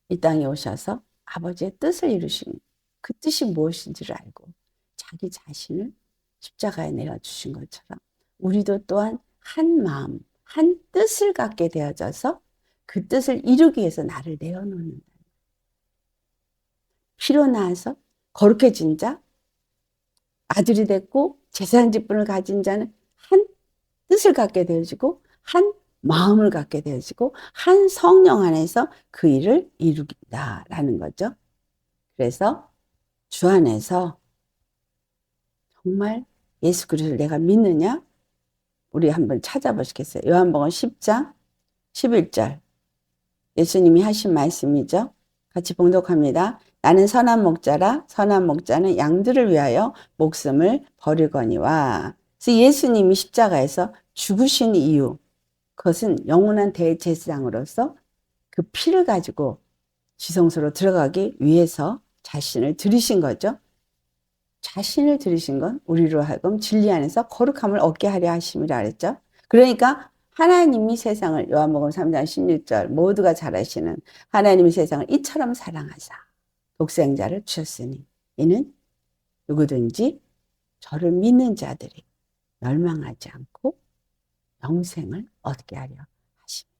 이 땅에 오셔서 아버지의 뜻을 이루신 그 뜻이 무엇인지를 알고 자기 자신을 십자가에 내어주신 것처럼 우리도 또한 한 마음, 한 뜻을 갖게 되어져서 그 뜻을 이루기 위해서 나를 내어놓는다. 피로 나와서 거룩해진 자, 아들이 됐고 제사장 직분을 가진 자는 한 뜻을 갖게 되어지고 한 마음을 갖게 되어지고 한 성령 안에서 그 일을 이루긴다라는 거죠. 그래서 주 안에서 정말 예수 그리스도를 내가 믿느냐? 우리 한번 찾아보시겠어요? 요한복음 10장 11절 예수님이 하신 말씀이죠. 같이 봉독합니다. 나는 선한 목자라 선한 목자는 양들을 위하여 목숨을 버리거니와. 그래서 예수님이 십자가에서 죽으신 이유 그것은 영원한 대제사장으로서 그 피를 가지고 지성소로 들어가기 위해서 자신을 들이신 거죠. 자신을 들이신 건 우리로 하여금 진리 안에서 거룩함을 얻게 하려 하심이라 그랬죠. 그러니까 하나님이 세상을 요한복음 3장 16절 모두가 잘 아시는 하나님이 세상을 이처럼 사랑하사 독생자를 주셨으니 이는 누구든지 저를 믿는 자들이 멸망하지 않고 영생을 얻게 하려 하십니다.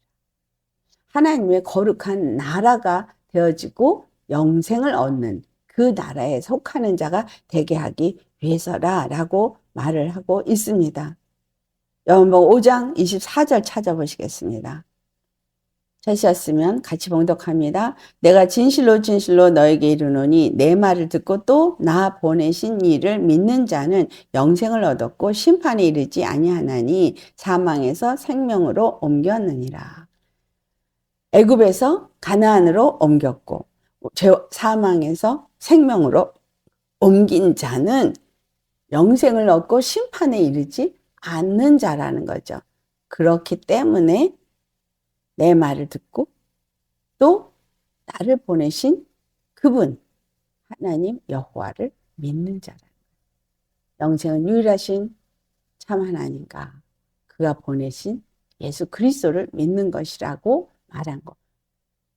하나님의 거룩한 나라가 되어지고 영생을 얻는 그 나라에 속하는 자가 되게 하기 위해서라라고 말을 하고 있습니다. 요한복음 5장 24절 찾아보시겠습니다. 찾으셨으면 같이 봉독합니다. 내가 진실로 진실로 너에게 이르노니 내 말을 듣고 또 나 보내신 이를 믿는 자는 영생을 얻었고 심판에 이르지 아니하나니 사망에서 생명으로 옮겼느니라. 애굽에서 가나안으로 옮겼고 사망에서 생명으로 옮긴 자는 영생을 얻고 심판에 이르지 않는 자라는 거죠. 그렇기 때문에 내 말을 듣고 또 나를 보내신 그분 하나님 여호와를 믿는 자라는 거예요. 영생은 유일하신 참 하나님과 그가 보내신 예수 그리스도를 믿는 것이라고 말한 것.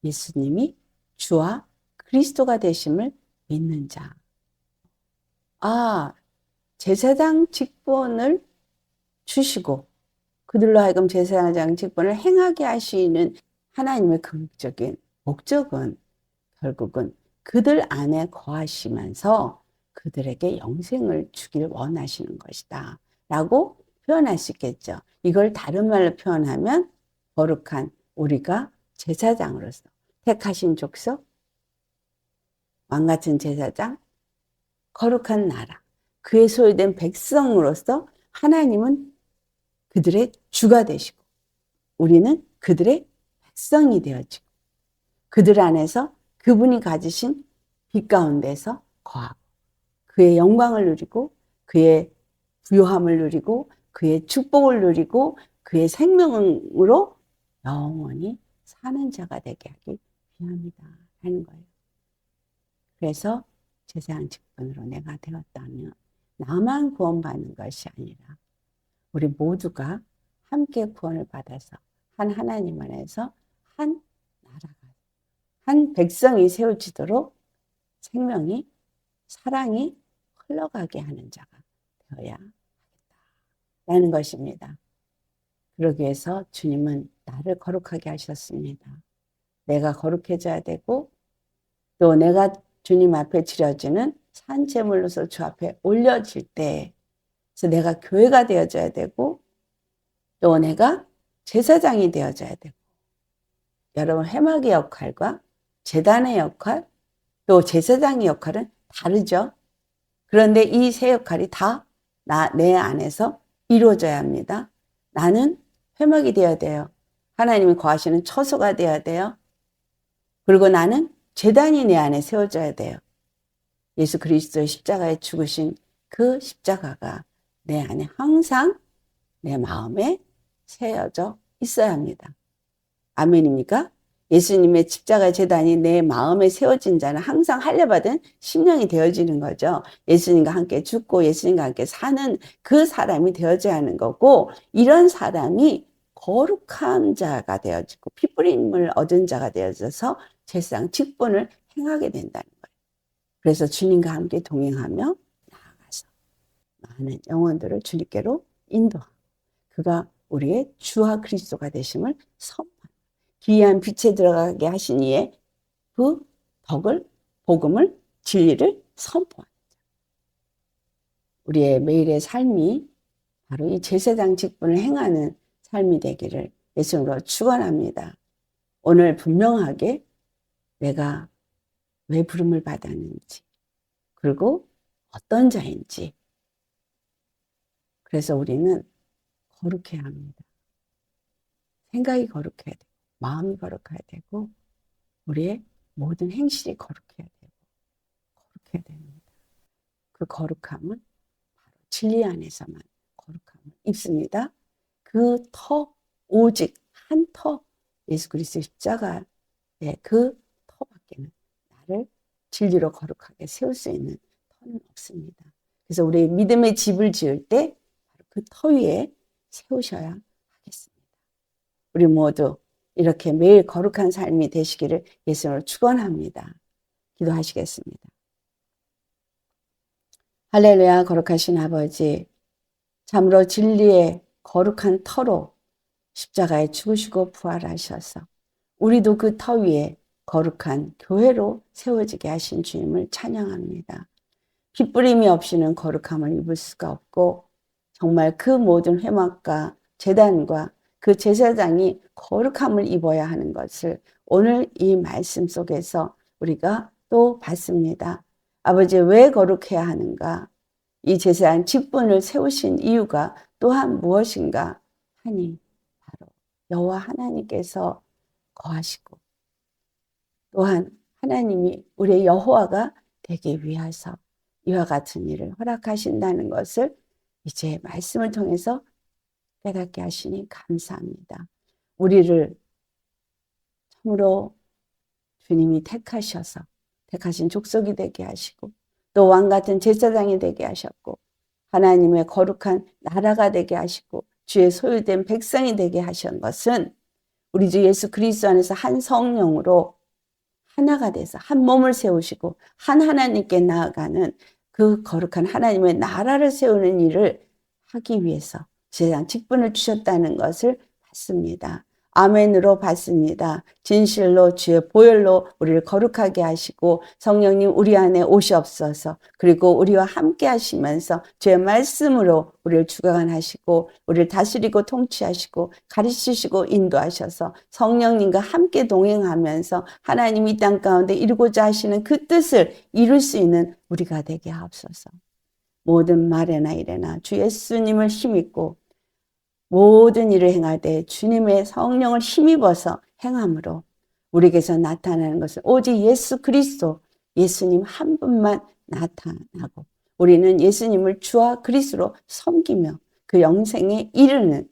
예수님이 주와 그리스도가 되심을 믿는 자. 제사장 직분을 주시고 그들로 하여금 제사장 직분을 행하게 하시는 하나님의 궁극적인 목적은 결국은 그들 안에 거하시면서 그들에게 영생을 주길 원하시는 것이다 라고 표현할 수 있겠죠. 이걸 다른 말로 표현하면 거룩한 우리가 제사장으로서 택하신 족속, 왕같은 제사장, 거룩한 나라, 그의 소유된 백성으로서 하나님은 그들의 주가 되시고 우리는 그들의 백성이 되어지고 그들 안에서 그분이 가지신 빛 가운데서 거하고 그의 영광을 누리고 그의 부요함을 누리고 그의 축복을 누리고 그의 생명으로 영원히 사는 자가 되게 하기 위함이다 하는 거예요. 그래서 제사장 직분으로 내가 되었다면 나만 구원받는 것이 아니라 우리 모두가 함께 구원을 받아서 한 하나님 안에서 한 나라가, 한 백성이 세워지도록 생명이, 사랑이 흘러가게 하는 자가 되어야 하겠다라는 것입니다. 그러기 위해서 주님은 나를 거룩하게 하셨습니다. 내가 거룩해져야 되고 또 내가 주님 앞에 드려지는 산제물로서 주 앞에 올려질 때 그래서 내가 교회가 되어져야 되고 또 내가 제사장이 되어져야 되고 여러분 회막의 역할과 제단의 역할 또 제사장의 역할은 다르죠. 그런데 이 세 역할이 다 내 안에서 이루어져야 합니다. 나는 회막이 되어야 돼요. 하나님이 거하시는 처소가 되어야 돼요. 그리고 나는 제단이 내 안에 세워져야 돼요. 예수 그리스도의 십자가에 죽으신 그 십자가가 내 안에 항상 내 마음에 새어져 있어야 합니다. 아멘입니까? 예수님의 십자가 제단이 내 마음에 세워진 자는 항상 할례받은 심령이 되어지는 거죠. 예수님과 함께 죽고 예수님과 함께 사는 그 사람이 되어져야 하는 거고 이런 사람이 거룩한 자가 되어지고 피 뿌림을 얻은 자가 되어져서 제사장 직분을 행하게 된다는 거예요. 그래서 주님과 함께 동행하며 나아가서 많은 영혼들을 주님께로 인도하고 그가 우리의 주와 그리스도가 되심을 선포합니다. 기이한 빛에 들어가게 하신 이의 그 덕을, 복음을, 진리를 선포합니다. 우리의 매일의 삶이 바로 이 제사장 직분을 행하는 삶이 되기를 예수님으로 축원합니다. 오늘 분명하게 내가 왜 부름을 받았는지 그리고 어떤 자인지 그래서 우리는 거룩해야 합니다. 생각이 거룩해야 되고 마음이 거룩해야 되고 우리의 모든 행실이 거룩해야 되고 거룩해야 됩니다. 그 거룩함은 바로 진리 안에서만 거룩함을 입습니다. 그 터 오직 한 터 예수 그리스도 십자가의 그 터밖에는 나를 진리로 거룩하게 세울 수 있는 터는 없습니다. 그래서 우리 믿음의 집을 지을 때 바로 그 터 위에 세우셔야 하겠습니다. 우리 모두 이렇게 매일 거룩한 삶이 되시기를 예수님으로 축원합니다. 기도하시겠습니다. 할렐루야. 거룩하신 아버지, 참으로 진리의 거룩한 터로 십자가에 죽으시고 부활하셔서 우리도 그 터 위에 거룩한 교회로 세워지게 하신 주님을 찬양합니다. 핏부림이 없이는 거룩함을 입을 수가 없고 정말 그 모든 회막과 제단과 그 제사장이 거룩함을 입어야 하는 것을 오늘 이 말씀 속에서 우리가 또 봤습니다. 아버지, 왜 거룩해야 하는가? 이 제사장 직분을 세우신 이유가 또한 무엇인가 하니 바로 여호와 하나님께서 거하시고 또한 하나님이 우리의 여호와가 되기 위해서 이와 같은 일을 허락하신다는 것을 이제 말씀을 통해서 깨닫게 하시니 감사합니다. 우리를 참으로 주님이 택하신 족속이 되게 하시고 또 왕같은 제사장이 되게 하셨고 하나님의 거룩한 나라가 되게 하시고 주의 소유된 백성이 되게 하신 것은 우리 주 예수 그리스도 안에서 한 성령으로 하나가 돼서 한 몸을 세우시고 한 하나님께 나아가는 그 거룩한 하나님의 나라를 세우는 일을 하기 위해서 세상 직분을 주셨다는 것을 봤습니다. 아멘으로 봤습니다. 진실로 주의 보혈로 우리를 거룩하게 하시고 성령님 우리 안에 오시옵소서. 그리고 우리와 함께 하시면서 주의 말씀으로 우리를 주관하시고 우리를 다스리고 통치하시고 가르치시고 인도하셔서 성령님과 함께 동행하면서 하나님 이 땅 가운데 이루고자 하시는 그 뜻을 이룰 수 있는 우리가 되게 하옵소서. 모든 말에나 일에나 주 예수님을 힘입고 모든 일을 행하되 주님의 성령을 힘입어서 행함으로 우리에게서 나타나는 것은 오직 예수 그리스도, 예수님 한 분만 나타나고 우리는 예수님을 주와 그리스도로 섬기며 그 영생에 이르는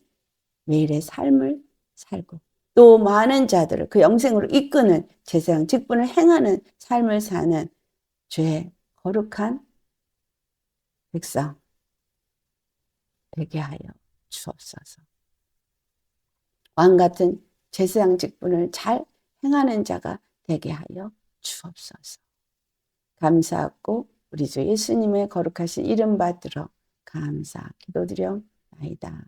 매일의 삶을 살고 또 많은 자들을 그 영생으로 이끄는 제사장 직분을 행하는 삶을 사는 주의 거룩한 백성 되게 하여 주옵소서. 왕같은 제사장 직분을 잘 행하는 자가 되게 하여 주옵소서. 감사하고 우리 주 예수님의 거룩하신 이름 받들어 감사 기도드려나이다.